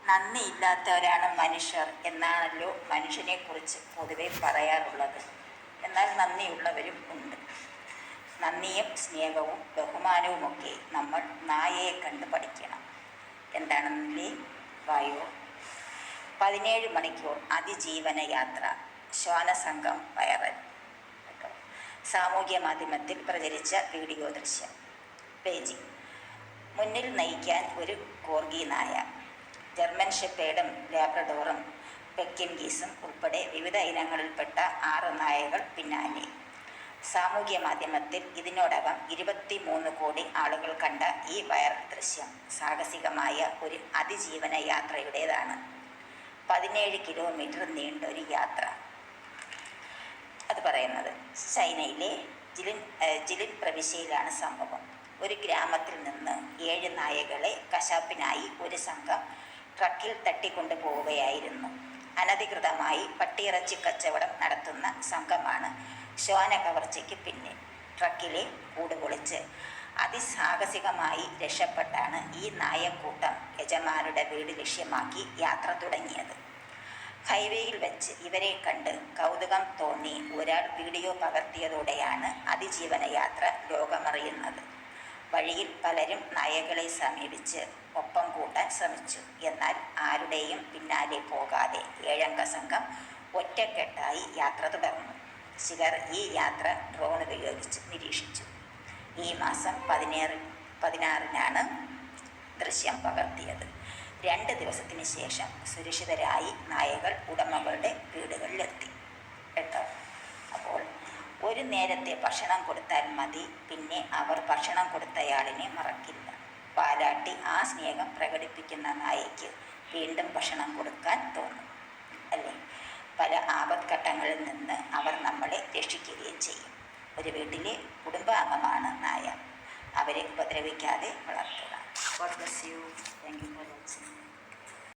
നന്ദിയില്ലാത്തവരാണ് മനുഷ്യർ എന്നാണല്ലോ മനുഷ്യനെക്കുറിച്ച് പൊതുവെ പറയാറുള്ളത്. എന്നാൽ നന്ദിയുള്ളവരും ഉണ്ട്. നന്ദിയും സ്നേഹവും ബഹുമാനവുമൊക്കെ നമ്മൾ നായയെ കണ്ട് പഠിക്കണം. എന്താണെന്നല്ലേ? വായോ. 17 മണിക്കൂർ അതിജീവന യാത്ര, ശ്വാനസംഘം വൈറൽ. സാമൂഹ്യ മാധ്യമത്തിൽ പ്രചരിച്ച വീഡിയോ ദൃശ്യം. ബെയ്ജിംഗ്. മുന്നിൽ നയിക്കാൻ ഒരു കോർഗി നായ, ജർമ്മൻ ഷെപ്പേർഡും ലാബ്രഡോറും പെക്കിൻഗീസും ഉൾപ്പെടെ വിവിധ ഇനങ്ങളിൽപ്പെട്ട 6 നായകൾ പിന്നാലെ. സാമൂഹ്യ മാധ്യമത്തിൽ ഇതിനോടകം 23 കോടി ആളുകൾ കണ്ട ഈ വൈറൽ ദൃശ്യം സാഹസികമായ ഒരു അതിജീവന യാത്രയുടേതാണ്. 17 കിലോമീറ്റർ നീണ്ടൊരു യാത്ര. അത് പറയുന്നത് ചൈനയിലെ ജിലിൻ പ്രവിശ്യയിലാണ് സംഭവം. ഒരു ഗ്രാമത്തിൽ നിന്ന് 7 നായകളെ കശാപ്പിനായി ഒരു സംഘം ട്രക്കിൽ തട്ടിക്കൊണ്ടു പോവുകയായിരുന്നു. അനധികൃതമായി പട്ടിയിറച്ചി കച്ചവടം നടത്തുന്ന സംഘമാണ് ശ്വാന കവർച്ചയ്ക്ക് പിന്നിൽ. ട്രക്കിലെ കൂട് പൊളിച്ച് അതിസാഹസികമായി രക്ഷപ്പെട്ടാണ് ഈ നായക്കൂട്ടം യജമാനുടെ വീട് ലക്ഷ്യമാക്കി യാത്ര തുടങ്ങിയത്. ഹൈവേയിൽ വെച്ച് ഇവരെ കണ്ട് കൗതുകം തോന്നി ഒരാൾ വീഡിയോ പകർത്തിയതോടെയാണ് അതിജീവന യാത്ര ലോകമറിയുന്നത്. വഴിയിൽ പലരും നായകളെ സമീപിച്ച് ഒപ്പം കൂട്ടാൻ ശ്രമിച്ചു. എന്നാൽ ആരുടെയും പിന്നാലെ പോകാതെ 7 അംഗ സംഘം ഒറ്റക്കെട്ടായി യാത്ര തുടർന്നു. ചിലർ ഈ യാത്ര ഡ്രോൺ ഉപയോഗിച്ച് നിരീക്ഷിച്ചു. ഈ മാസം 16-നാണ് ദൃശ്യം പകർത്തിയത്. 2 ദിവസത്തിന് ശേഷം സുരക്ഷിതരായി നായകൾ ഉടമകളുടെ വീടുകളിലെത്തി. കേട്ടോ? അപ്പോൾ ഒരു നേരത്തെ ഭക്ഷണം കൊടുത്താൽ മതി, പിന്നെ അവർ ഭക്ഷണം കൊടുത്തയാളിനെ മറക്കില്ല. പാലാട്ടി ആ സ്നേഹം പ്രകടിപ്പിക്കുന്ന നായയ്ക്ക് വീണ്ടും ഭക്ഷണം കൊടുക്കാൻ തോന്നും, അല്ലേ? പല ആപത്ഘട്ടങ്ങളിൽ നിന്ന് അവർ നമ്മളെ രക്ഷിക്കുകയും ചെയ്യും. ഒരു വീട്ടിലെ കുടുംബാംഗമാണ് നായ. അവരെ ഉപദ്രവിക്കാതെ വളർത്തുക. God bless you. Thank you for watching.